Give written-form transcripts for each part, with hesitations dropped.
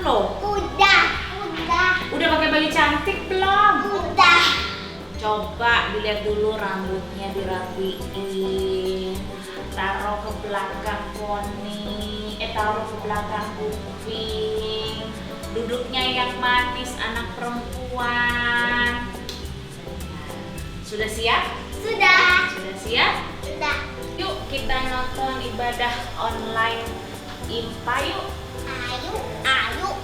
loh. Udah. Udah pakai baju cantik belum? Udah. Coba dilihat dulu rambutnya dirapiin. Taruh ke belakang poni, taruh ke belakang kuping. Duduknya yang manis anak perempuan. Sudah siap? Sudah. Sudah siap? Sudah. Yuk kita nonton ibadah online IMPA yuk. Ayo.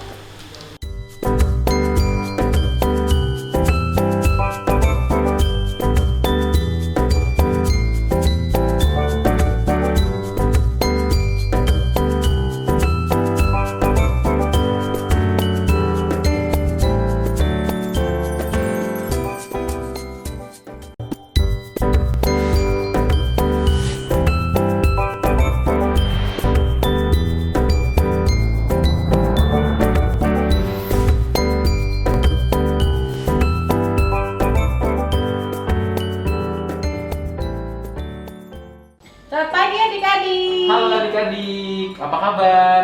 Selamat pagi adik-adik. Halo adik-adik, apa kabar?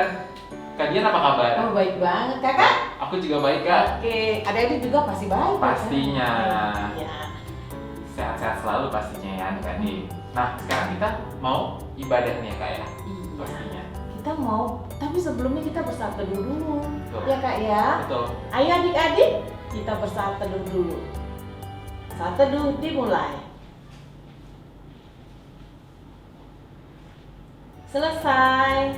Kak Dian apa kabar? Oh baik banget kakak. Aku juga baik Kak. Oke, adik-adik juga pasti baik. Pastinya. Ya. Sehat-sehat selalu pastinya ya adik-adik. Nah sekarang kita mau ibadah nih ya Kak ya? Iya. Pastinya. Kita mau, tapi sebelumnya kita bersaat teduh dulu. Betul. Ya kak ya. Betul. Ayo adik-adik, kita bersaat teduh dulu. Saat teduh dimulai. Selesai.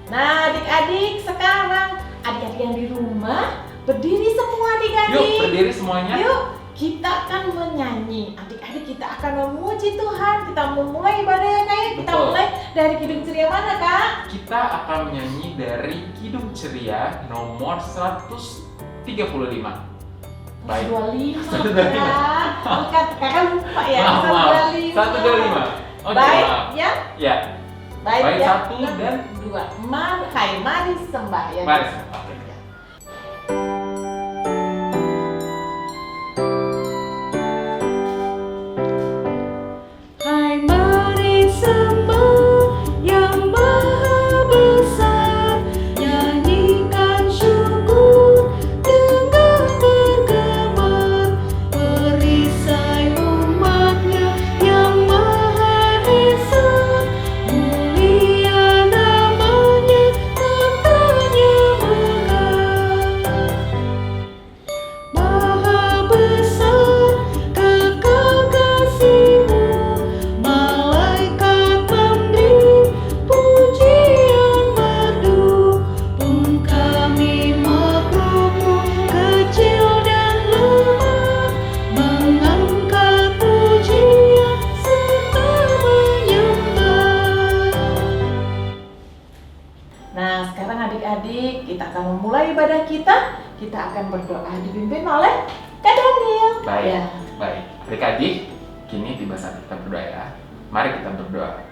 Nah adik-adik, sekarang adik-adik yang di rumah berdiri semua adik-adik. Yuk berdiri semuanya. Yuk, kita akan menyanyi. Adik-adik kita akan memuji Tuhan. Kita memulai ibadahnya kayak kita Betul. mulai dari Kidung Ceria mana kak? Kita akan menyanyi dari Kidung Ceria nomor 135. Baik. 125 kak. Bukan, kakak lupa ya. Maaf. 125. 125. Oh, Baik maaf. ya. Ya. Baik, ya. satu dan dua. Mari sembah ya. Mari. Oke. Hai mari sembah yang maha besar, nyanyikan syukur dengan bergema, perisai umatnya yang maha esa, mulia namanya, tahtanya megah. Maha besar kekal kasih-Mu, malaikat memberi pujian merdu, pun kami makhluk-Mu kecil dan lemah, mengangkat pujian serta menyembah. Nah, sekarang adik-adik kita akan memulai ibadah kita. Kita akan berdoa dipimpin oleh Kak Daniel. Baik, Ya. baik. Adik-adik, kini tiba saat kita berdoa ya. Mari kita berdoa.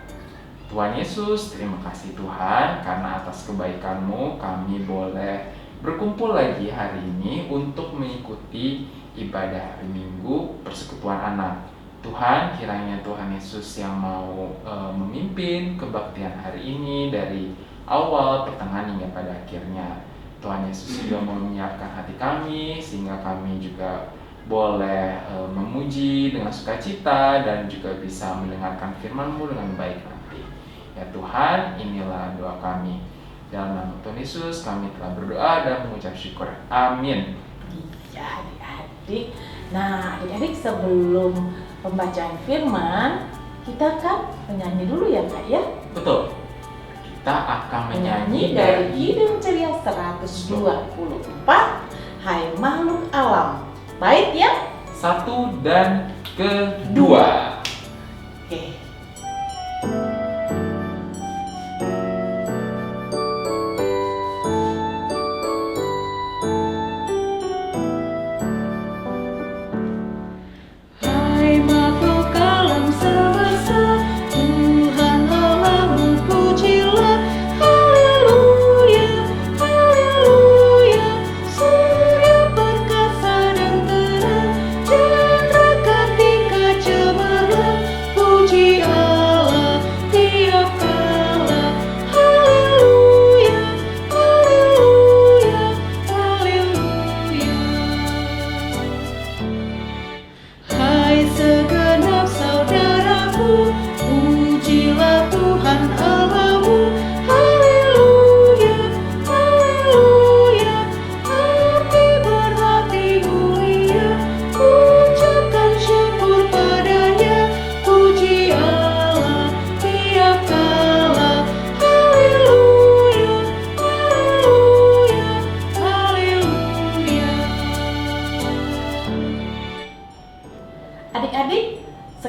Tuhan Yesus, terima kasih Tuhan karena atas kebaikan-Mu kami boleh berkumpul lagi hari ini untuk mengikuti ibadah hari Minggu Persekutuan Anak. Tuhan, kiranya Tuhan Yesus yang mau memimpin kebaktian hari ini dari awal, pertengahan hingga pada akhirnya. Tuhan Yesus juga mau menyiapkan hati kami sehingga kami juga boleh memuji dengan sukacita dan juga bisa mendengarkan firman-Mu dengan baik nanti. Ya Tuhan, inilah doa kami. Dalam nama Tuhan Yesus kami telah berdoa dan mengucap syukur. Amin. Iya adik-adik. Nah adik-adik sebelum pembacaan firman kita kan menyanyi dulu ya kak ya. Betul. Kita akan Menyanyi menyanyi dari Kidung Ceria 124. Hai makhluk alam. Baik ya. satu dan kedua. Oke. Hai makhluk alam semesta, Tuhan Allahmu pujilah, haleluya, haleluya. Surya perkasa dan terang, chandra kartika cemerlang.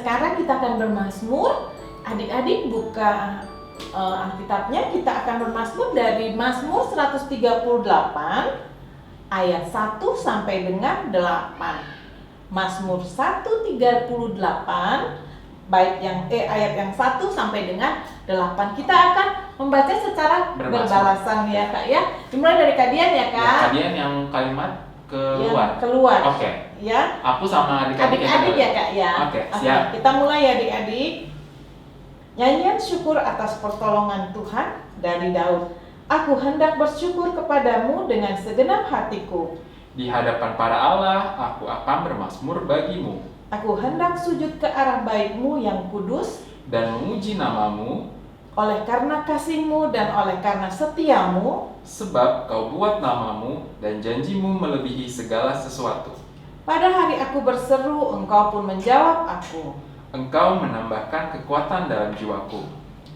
sekarang kita akan bermazmur. Adik-adik buka Alkitabnya, kita akan bermazmur dari Mazmur 138 ayat 1 sampai dengan 8. Mazmur 138 ayat yang 1 sampai dengan 8. Kita akan membaca secara berbalasan ya Kak ya. Dimulai dari Kak Dian ya Kak. Ya, Kak Dian yang kalimat keluar. Yang keluar. Oke. Ya. Aku sama adik-adik Ya Kak ya. Oke, siap. Kita mulai ya adik-adik. Nyanyian syukur atas pertolongan Tuhan dari Daud. Aku hendak bersyukur kepadamu dengan segenap hatiku. Di hadapan para Allah, aku akan bermazmur bagimu. Aku hendak sujud ke arah bait-Mu yang kudus, dan memuji namamu, oleh karena kasih-Mu dan oleh karena setia-Mu, sebab kau buat namamu dan janjimu melebihi segala sesuatu. pada hari aku berseru, Engkau pun menjawab aku. Engkau menambahkan kekuatan dalam jiwaku.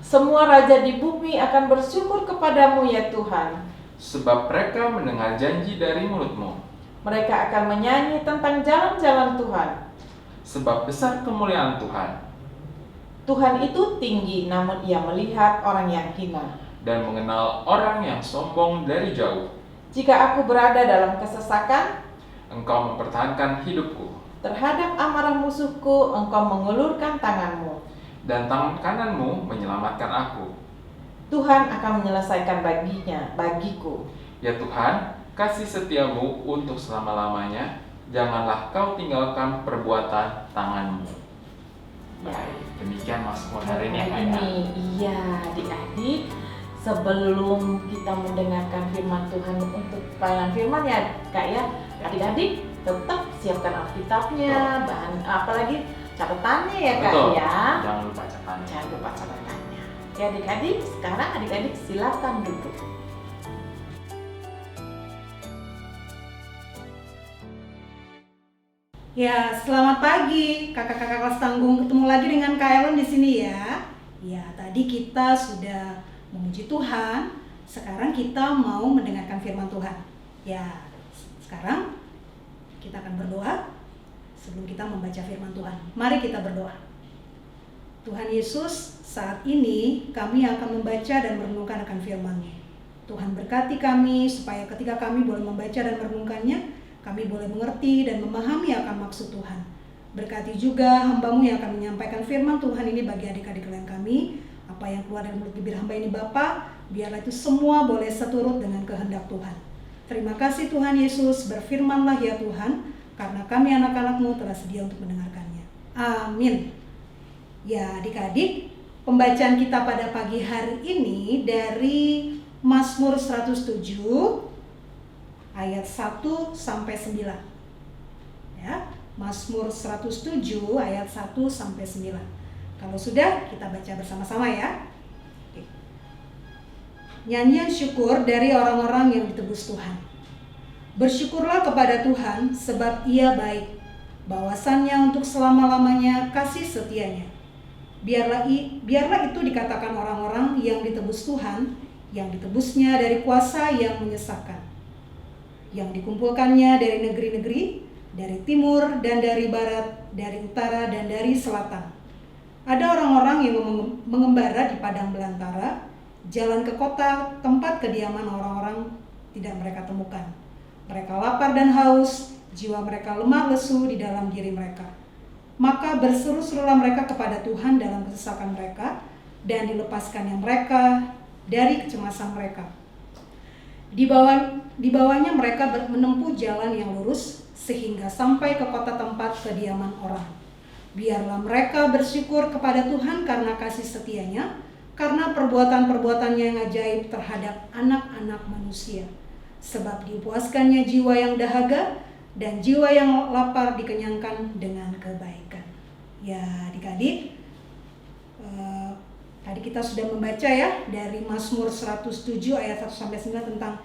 Semua raja di bumi akan bersyukur kepadamu ya Tuhan. Sebab mereka mendengar janji dari mulutmu. Mereka akan menyanyi tentang jalan-jalan Tuhan. Sebab besar kemuliaan Tuhan. Tuhan itu tinggi, namun Ia melihat orang yang hina. Dan mengenal orang yang sombong dari jauh. Jika aku berada dalam kesesakan, Engkau mempertahankan hidupku. terhadap amarah musuhku, Engkau mengulurkan tangan-Mu. Dan tangan kananmu menyelamatkan aku. Tuhan akan menyelesaikan bagiku. Ya Tuhan, kasih setiamu untuk selama-lamanya. Janganlah kau tinggalkan perbuatan tanganmu. Baik, demikian Mazmur hari ini ya Kak ya. Iya adik-adik, sebelum kita mendengarkan firman Tuhan untuk pelayanan firman ya Kak ya, adik-adik tetap siapkan Alkitabnya, bahan apalagi catatannya ya Kak Betul. ya. Jangan lupa catatannya. Jangan lupa catatannya. Ya adik-adik, sekarang adik-adik silakan duduk. Ya, selamat pagi kakak-kakak kelas tanggung. Ketemu lagi dengan Kak Ellen di sini ya. Ya, tadi kita sudah memuji Tuhan. Sekarang kita mau mendengarkan firman Tuhan. Ya, sekarang kita akan berdoa sebelum kita membaca firman Tuhan. Mari kita berdoa. Tuhan Yesus, saat ini kami akan membaca dan merenungkan akan firman-Nya. Tuhan berkati kami supaya ketika kami boleh membaca dan merenungkannya, kami boleh mengerti dan memahami akan maksud Tuhan. Berkati juga hamba-Mu yang akan menyampaikan firman Tuhan ini bagi adik-adik kalian kami. Apa yang keluar dari mulut bibir hamba ini Bapa, biarlah itu semua boleh seturut dengan kehendak Tuhan. Terima kasih Tuhan Yesus, berfirmanlah ya Tuhan, karena kami anak-anak-Mu telah sedia untuk mendengarkannya. Amin. Ya adik-adik, pembacaan kita pada pagi hari ini dari Mazmur 107 ayat 1 sampai 9. Ya, Mazmur 107 ayat 1 sampai 9. Kalau sudah, kita baca bersama-sama ya. Oke. Nyanyian syukur dari orang-orang yang ditebus Tuhan. Bersyukurlah kepada Tuhan sebab Ia baik. Bahwasannya untuk selama-lamanya kasih setianya. Biarlah itu dikatakan orang-orang yang ditebus Tuhan, yang ditebusnya dari kuasa yang menyesatkan, yang dikumpulkannya dari negeri-negeri, dari timur dan dari barat, dari utara dan dari selatan. Ada orang-orang yang mengembara di padang belantara, jalan ke kota, tempat kediaman orang-orang tidak mereka temukan. Mereka lapar dan haus, jiwa mereka lemah lesu di dalam diri mereka. Maka berseru-serulah mereka kepada Tuhan dalam kesesakan mereka, dan dilepaskannya mereka dari kecemasan mereka. Di bawahnya mereka menempuh jalan yang lurus sehingga sampai ke kota tempat kediaman orang. Biarlah mereka bersyukur kepada Tuhan karena kasih setianya, karena perbuatan-perbuatannya yang ajaib terhadap anak-anak manusia. Sebab dipuaskannya jiwa yang dahaga dan jiwa yang lapar dikenyangkan dengan kebaikan. Ya adik-adik, tadi kita sudah membaca ya dari Mazmur 107 ayat 1 sampai 9 tentang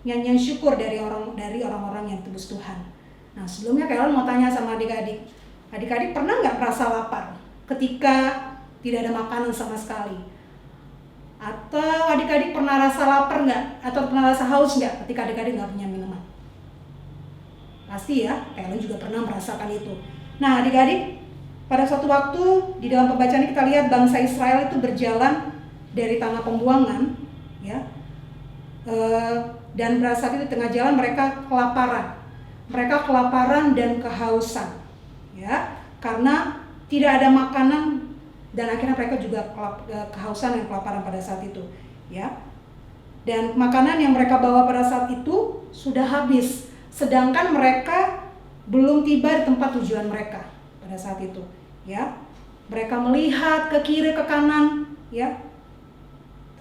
nyanyian syukur dari orang-orang yang ditebus Tuhan. Nah sebelumnya kalian mau tanya sama adik-adik. Adik-adik pernah nggak merasa lapar ketika tidak ada makanan sama sekali? Atau adik-adik pernah rasa lapar nggak? Atau pernah rasa haus nggak ketika adik-adik nggak punya minuman? Pasti ya, kalian juga pernah merasakan itu. Nah adik-adik, pada suatu waktu di dalam pembacaan ini kita lihat bangsa Israel itu berjalan dari tanah pembuangan, ya. Dan pada saat itu di tengah jalan mereka kelaparan dan kehausan, ya, karena tidak ada makanan dan akhirnya mereka juga kehausan dan kelaparan pada saat itu, ya. Dan makanan yang mereka bawa pada saat itu sudah habis, sedangkan mereka belum tiba di tempat tujuan mereka pada saat itu, ya. Mereka melihat ke kiri ke kanan, ya.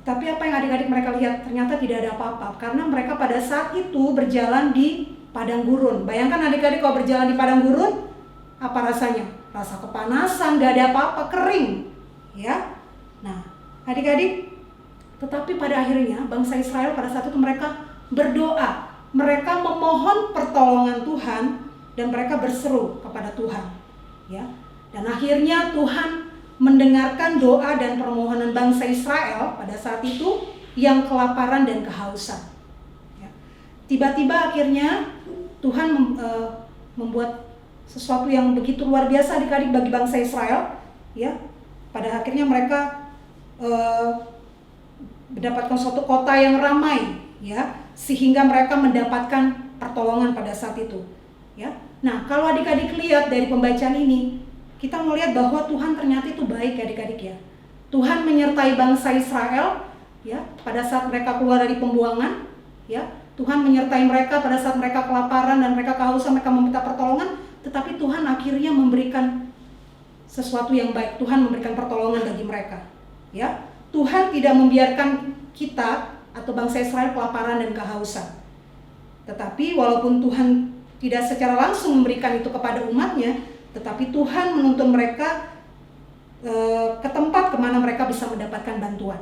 Tetapi apa yang adik-adik mereka lihat? Ternyata tidak ada apa-apa, karena mereka pada saat itu berjalan di padang gurun. Bayangkan adik-adik kalau berjalan di padang gurun, apa rasanya? Rasa kepanasan, gak ada apa-apa, kering, ya. Nah, adik-adik, tetapi pada akhirnya bangsa Israel pada saat itu mereka berdoa, mereka memohon pertolongan Tuhan dan mereka berseru kepada Tuhan, ya. Dan akhirnya Tuhan mendengarkan doa dan permohonan bangsa Israel pada saat itu yang kelaparan dan kehausan, ya. Tiba-tiba akhirnya Tuhan membuat sesuatu yang begitu luar biasa adik-adik bagi bangsa Israel, ya. Pada akhirnya mereka mendapatkan suatu kota yang ramai, ya, sehingga mereka mendapatkan pertolongan pada saat itu, ya. Nah, kalau adik-adik lihat dari pembacaan ini, kita melihat bahwa Tuhan ternyata itu baik ya adik-adik, ya. Tuhan menyertai bangsa Israel, ya, pada saat mereka keluar dari pembuangan, ya. Tuhan menyertai mereka pada saat mereka kelaparan dan mereka kehausan, mereka meminta pertolongan, tetapi Tuhan akhirnya memberikan sesuatu yang baik. Tuhan memberikan pertolongan bagi mereka, ya. Tuhan tidak membiarkan kita atau bangsa Israel kelaparan dan kehausan. Tetapi walaupun Tuhan tidak secara langsung memberikan itu kepada umatnya, tetapi Tuhan menuntun mereka ke tempat kemana mereka bisa mendapatkan bantuan.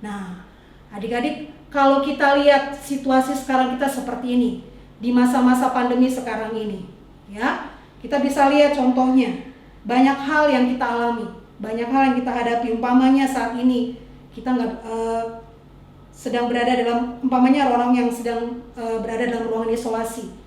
Nah, adik-adik, kalau kita lihat situasi sekarang kita seperti ini, di masa-masa pandemi sekarang ini, ya, kita bisa lihat contohnya, banyak hal yang kita alami, banyak hal yang kita hadapi. Umpamanya saat ini kita sedang berada dalam, umpamanya orang yang sedang berada dalam ruangan isolasi,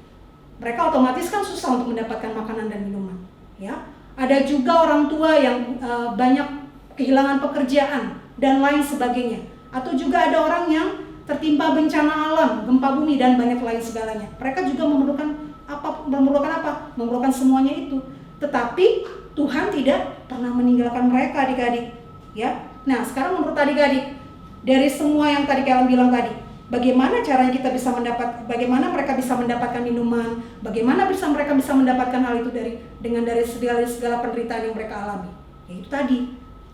mereka otomatis kan susah untuk mendapatkan makanan dan minuman, ya. Ada juga orang tua yang banyak kehilangan pekerjaan dan lain sebagainya, atau juga ada orang yang tertimpa bencana alam, gempa bumi dan banyak lain segalanya. Mereka juga memerlukan apa? Memerlukan semuanya itu. Tetapi Tuhan tidak pernah meninggalkan mereka, adik-adik, ya. Nah, sekarang menurut adik-adik, dari semua yang tadi kalian bilang tadi, bagaimana caranya kita bisa bagaimana mereka bisa mendapatkan minuman, bagaimana mereka bisa mendapatkan hal itu dari segala penderitaan yang mereka alami? Yaitu tadi,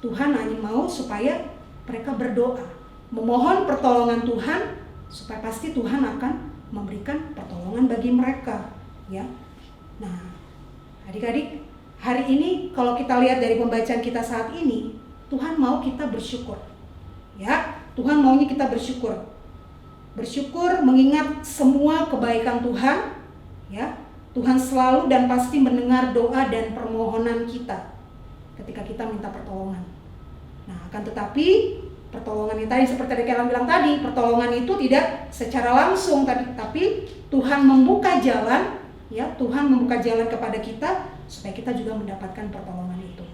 Tuhan hanya mau supaya mereka berdoa, memohon pertolongan Tuhan, supaya pasti Tuhan akan memberikan pertolongan bagi mereka, ya. Nah, adik-adik, hari ini kalau kita lihat dari pembacaan kita saat ini, Tuhan mau kita bersyukur, ya. Tuhan maunya kita bersyukur mengingat semua kebaikan Tuhan, ya. Tuhan selalu dan pasti mendengar doa dan permohonan kita ketika kita minta pertolongan. Nah, akan tetapi pertolongan yang tadi seperti yang bilang tadi, pertolongan itu tidak secara langsung tapi Tuhan membuka jalan, ya. Tuhan membuka jalan kepada kita supaya kita juga mendapatkan pertolongan itu.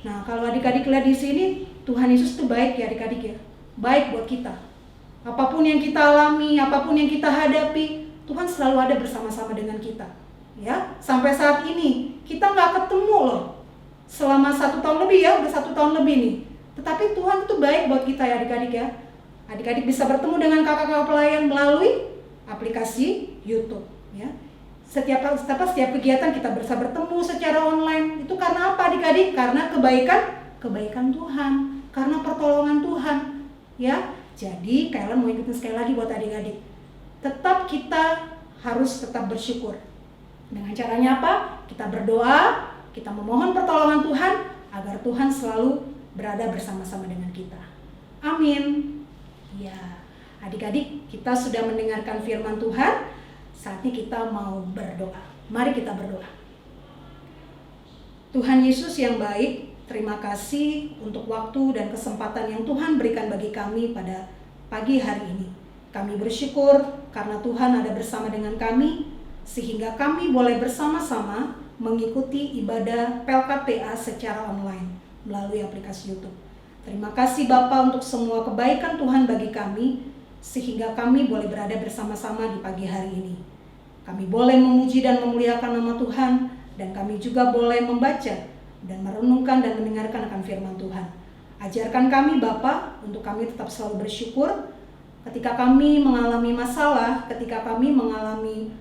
Nah, kalau adik-adik lihat di sini, Tuhan Yesus itu baik ya adik-adik, ya. Baik buat kita. Apapun yang kita alami, apapun yang kita hadapi, Tuhan selalu ada bersama-sama dengan kita, ya. Sampai saat ini kita nggak ketemu loh selama 1 tahun lebih, ya, udah 1 tahun lebih nih. Tetapi Tuhan itu baik buat kita ya adik-adik, ya. Adik-adik bisa bertemu dengan kakak-kakak pelayan melalui aplikasi YouTube, ya. Setiap kegiatan kita bisa bertemu secara online. Itu karena apa adik-adik? Karena kebaikan Tuhan, karena pertolongan Tuhan, ya. Jadi kalian mau ikutin sekali lagi buat adik-adik, kita harus tetap bersyukur. Dengan caranya apa? Kita berdoa, kita memohon pertolongan Tuhan agar Tuhan selalu berada bersama-sama dengan kita. Amin. Ya, adik-adik, kita sudah mendengarkan firman Tuhan. Saatnya kita mau berdoa. Mari kita berdoa. Tuhan Yesus yang baik, terima kasih untuk waktu dan kesempatan yang Tuhan berikan bagi kami pada pagi hari ini. Kami bersyukur karena Tuhan ada bersama dengan kami, sehingga kami boleh bersama-sama mengikuti ibadah Pelkat PA secara online melalui aplikasi YouTube. Terima kasih Bapa untuk semua kebaikan Tuhan bagi kami, sehingga kami boleh berada bersama-sama di pagi hari ini. Kami boleh memuji dan memuliakan nama Tuhan, dan kami juga boleh membaca dan merenungkan dan mendengarkan akan firman Tuhan. Ajarkan kami Bapa untuk kami tetap selalu bersyukur ketika kami mengalami masalah, ketika kami mengalami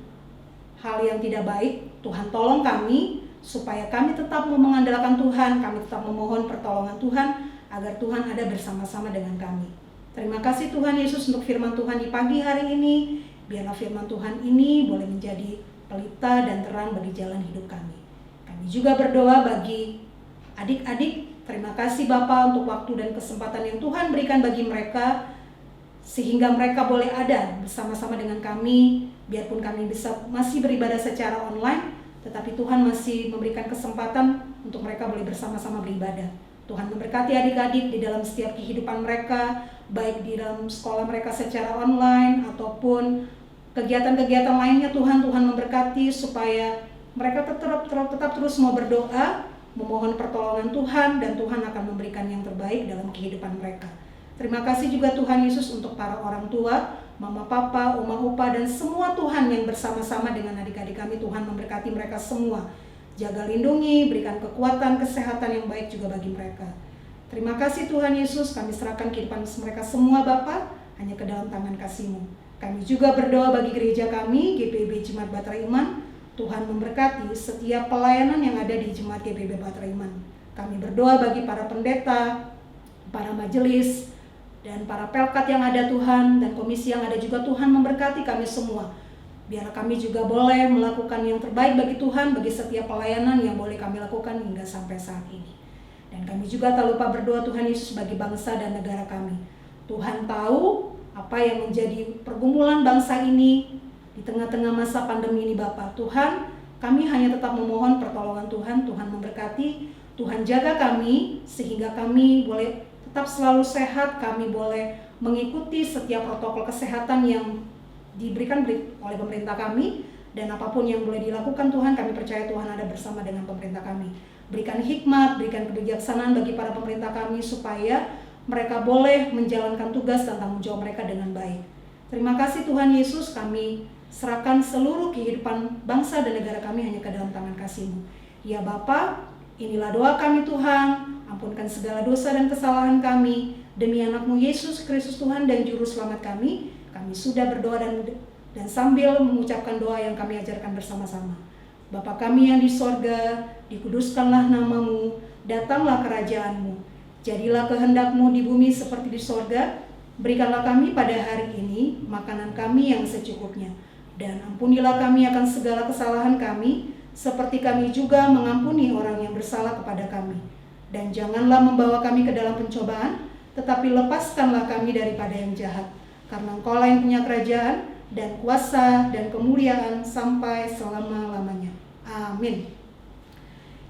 hal yang tidak baik. Tuhan tolong kami supaya kami tetap mau mengandalkan Tuhan, kami tetap memohon pertolongan Tuhan agar Tuhan ada bersama-sama dengan kami. Terima kasih Tuhan Yesus untuk firman Tuhan di pagi hari ini. Biarlah firman Tuhan ini boleh menjadi pelita dan terang bagi jalan hidup kami. Kami juga berdoa bagi adik-adik. Terima kasih Bapa untuk waktu dan kesempatan yang Tuhan berikan bagi mereka, sehingga mereka boleh ada bersama-sama dengan kami. Biarpun kami masih beribadah secara online, tetapi Tuhan masih memberikan kesempatan untuk mereka boleh bersama-sama beribadah. Tuhan memberkati adik-adik di dalam setiap kehidupan mereka, baik di dalam sekolah mereka secara online ataupun kegiatan-kegiatan lainnya. Tuhan memberkati supaya mereka tetap terus mau berdoa, memohon pertolongan Tuhan, dan Tuhan akan memberikan yang terbaik dalam kehidupan mereka. Terima kasih juga Tuhan Yesus untuk para orang tua, mama, papa, oma, opa, dan semua Tuhan yang bersama-sama dengan adik-adik kami. Tuhan memberkati mereka semua. Jaga, lindungi, berikan kekuatan, kesehatan yang baik juga bagi mereka. Terima kasih Tuhan Yesus, kami serahkan kehidupan mereka semua Bapa hanya ke dalam tangan kasih-Mu. Kami juga berdoa bagi gereja kami, GPIB Jemaat Bahtera Iman. Tuhan memberkati setiap pelayanan yang ada di Jemaat GPIB Bahtera Iman. Kami berdoa bagi para pendeta, para majelis, dan para pelkat yang ada Tuhan, dan komisi yang ada juga. Tuhan memberkati kami semua. Biar kami juga boleh melakukan yang terbaik bagi Tuhan, bagi setiap pelayanan yang boleh kami lakukan hingga sampai saat ini. Dan kami juga tak lupa berdoa Tuhan Yesus bagi bangsa dan negara kami. Tuhan tahu apa yang menjadi pergumulan bangsa ini di tengah-tengah masa pandemi ini Bapa. Tuhan, kami hanya tetap memohon pertolongan Tuhan. Tuhan memberkati, Tuhan jaga kami sehingga kami boleh tetap selalu sehat, kami boleh mengikuti setiap protokol kesehatan yang diberikan oleh pemerintah kami, dan apapun yang boleh dilakukan Tuhan, kami percaya Tuhan ada bersama dengan pemerintah kami. Berikan hikmat, berikan kebijaksanaan bagi para pemerintah kami supaya mereka boleh menjalankan tugas dan tanggung jawab mereka dengan baik. Terima kasih Tuhan Yesus, kami serahkan seluruh kehidupan bangsa dan negara kami hanya ke dalam tangan kasih-Mu. Ya Bapa, inilah doa kami Tuhan, ampunkan segala dosa dan kesalahan kami, demi anak-Mu Yesus Kristus Tuhan dan Juru Selamat kami. Kami sudah berdoa dan sambil mengucapkan doa yang kami ajarkan bersama-sama. Bapa kami yang di sorga, dikuduskanlah nama-Mu, datanglah kerajaan-Mu, jadilah kehendak-Mu di bumi seperti di sorga. Berikanlah kami pada hari ini makanan kami yang secukupnya, dan ampunilah kami akan segala kesalahan kami, seperti kami juga mengampuni orang yang bersalah kepada kami. Dan janganlah membawa kami ke dalam pencobaan, tetapi lepaskanlah kami daripada yang jahat. Karena Engkaulah yang punya kerajaan dan kuasa dan kemuliaan sampai selama-lamanya. Amin.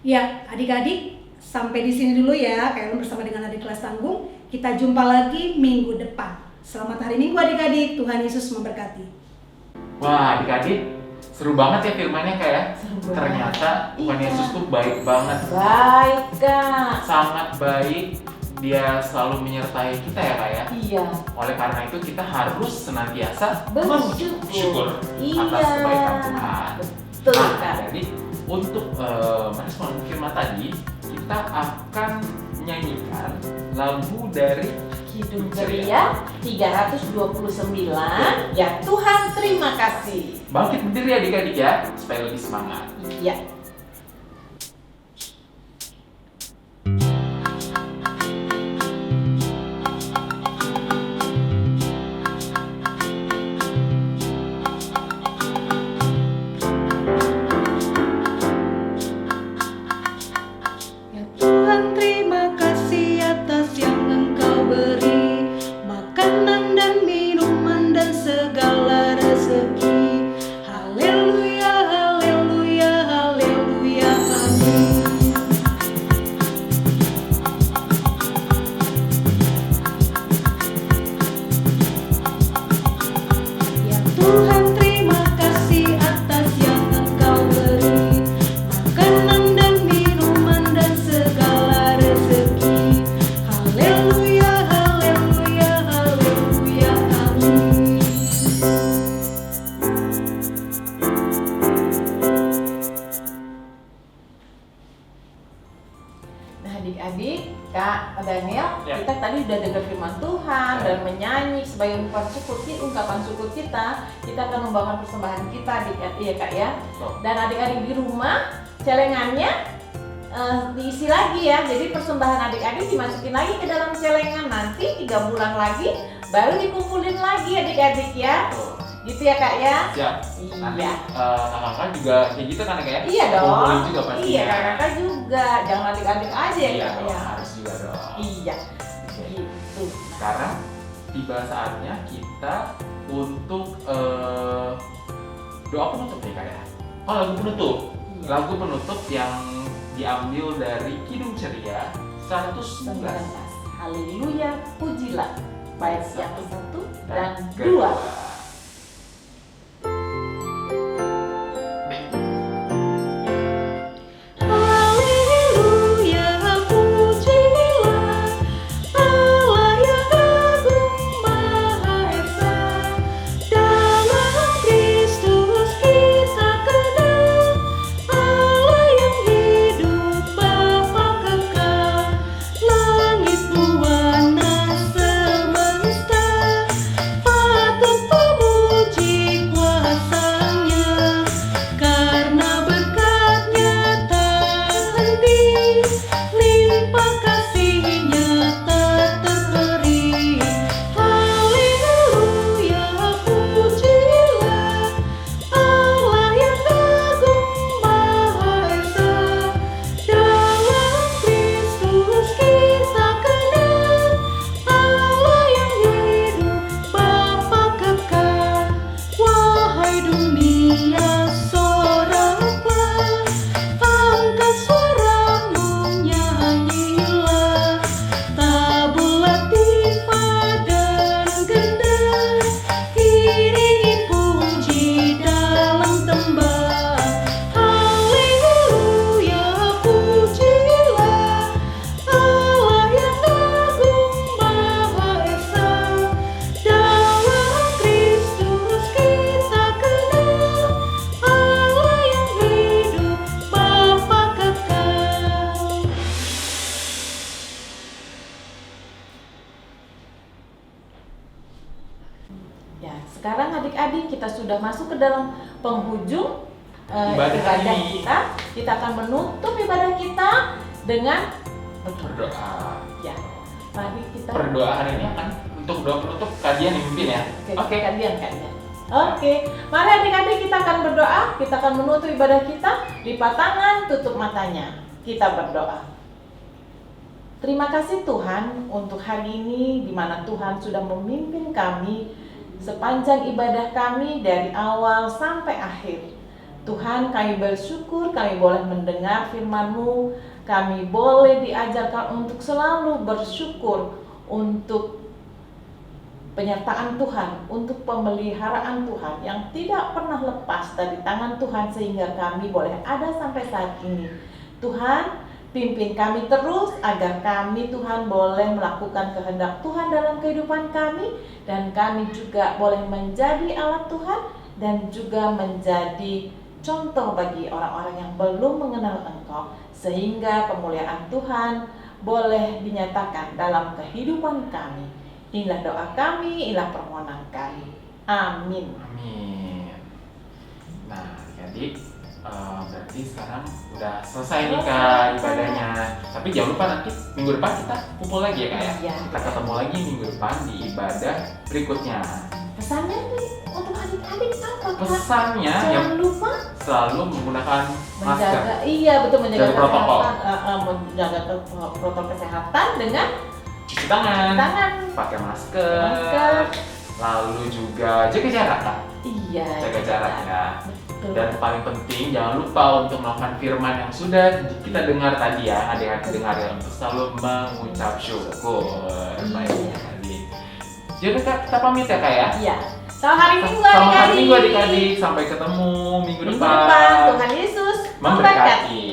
Ya, adik-adik, sampai di sini dulu ya, kalian bersama dengan adik kelas tanggung. Kita jumpa lagi minggu depan. Selamat hari Minggu adik-adik, Tuhan Yesus memberkati. Wah adik-adik, seru banget ya firmannya Kak ya. Ternyata Tuhan Iya. Yesus tuh baik banget. Baik Kak. Sangat baik. Dia selalu menyertai kita ya Kak ya. Iya. Oleh karena itu kita harus senantiasa Bersyukur. atas Iya. kebaikan Tuhan. Betul Nah, Kak. jadi untuk merespon firman tadi, kita akan menyanyikan lagu dari Hidup Ceria 329. Ya Tuhan terima kasih. Bangkit Berdiri adik-adik ya, supaya lebih semangat. Iya. Ya Tuhan, terima kasih atas yang Engkau beri, makanan dan minuman dan segala rezeki. Haleluya, haleluya, haleluya, amin. Ya Tuhan, terima kasih atas yang Engkau beri, makanan adik-adik, Kak Daniel, Ya. kita tadi udah dengar firman Tuhan Ya. dan menyanyi sebagai ungkapan syukur kita akan membawakan persembahan kita, adik-adik ya Kak ya. Betul. Dan adik-adik di rumah, celengannya diisi lagi ya. Jadi persembahan adik-adik dimasukin lagi ke dalam celengan. Nanti 3 bulan lagi baru dikumpulin lagi adik-adik ya. Betul. Gitu ya Kak ya. Siap. Nanti Iya. kakak juga kayak gitu kan kayak? Iya dong. Kumpulin juga pastinya. Iya, kakak juga. Jangan adik-adik aja ya Iya Kak dong, ya. harus juga dong. Iya. Oke. Gitu. Sekarang tiba saatnya kita untuk doa penutup nih Kak ya. Oh, lagu penutup. Iya. Lagu penutup yang diambil dari Kidung Ceria 119. Haleluya, pujilah. Bait yang ke-1 dan kedua. 2. Haleluya, pujilah Allah yang agung Maha Esa. Dalam Kristus kita kenal Allah yang hidup Bapa kekal. Langit buana semesta patut memuji kuasa-Nya, karena berkat-Nya tak henti, limpah kasih-Nya tak terkering. Haleluya, pujilah Allah yang agung Maha Esa. Dalam Kristus kita kenal Allah yang hidup Bapa kekal. Wahai dunia, soraklah, angkat suaramu, nyanyilah, tabullah tifa dan gendang, iringi puji dalam tembang. Haleluya, pujilah Allah yang agung Maha Esa. Dalam Kristus kita kenal Allah yang hidup Bapa kekal. Ya, sekarang adik-adik kita sudah masuk ke dalam penghujung Ibadah ini. kita akan menutup ibadah kita dengan Berdoa. Ya, mari kita Berdoa hari ini akan untuk doa penutup kalian yang mimpin ya. Oke. kalian. Oke, mari adik-adik kita akan berdoa. Kita akan menutup ibadah kita. Lipat tangan, tutup matanya. Kita berdoa. Terima kasih Tuhan untuk hari ini di mana Tuhan sudah memimpin kami sepanjang ibadah kami dari awal sampai akhir. Tuhan, kami bersyukur kami boleh mendengar firman-Mu, kami boleh diajarkan untuk selalu bersyukur untuk penyertaan Tuhan, untuk pemeliharaan Tuhan yang tidak pernah lepas dari tangan Tuhan sehingga kami boleh ada sampai saat ini. Tuhan, pimpin kami terus agar kami Tuhan boleh melakukan kehendak Tuhan dalam kehidupan kami, dan kami juga boleh menjadi alat Tuhan dan juga menjadi contoh bagi orang-orang yang belum mengenal Engkau, sehingga kemuliaan Tuhan boleh dinyatakan dalam kehidupan kami. Inilah doa kami, inilah permohonan kami. Amin. Amin. Nah, jadi berarti sekarang udah selesai nih Kak ibadahnya. Tapi jangan lupa nanti minggu depan kita kumpul lagi ya Kak ya. Iya. Kita ketemu lagi minggu depan di ibadah berikutnya. Pesannya nih untuk adik-adik apa Kak? Pesannya yang Jangan lupa selalu menggunakan masker. menjaga, iya betul, menjaga Jaga protokol. kesehatan, menjaga protokol kesehatan dengan Cuci tangan, pakai Masker. masker, lalu juga jaga jarak Kak. iya Jaga jarak ya. Betul. Dan paling penting jangan lupa untuk melakukan firman yang sudah kita dengar tadi ya, adik-adik dengar ya, untuk selalu mengucap syukur. Baik Iya. adik. Jadi Kak, kita pamit ya Kak ya. Iya. Selamat hari Minggu Selamat hari adik-adik. Minggu adik-adik. Sampai ketemu minggu Minggu depan. depan. Tuhan Yesus Memberkati.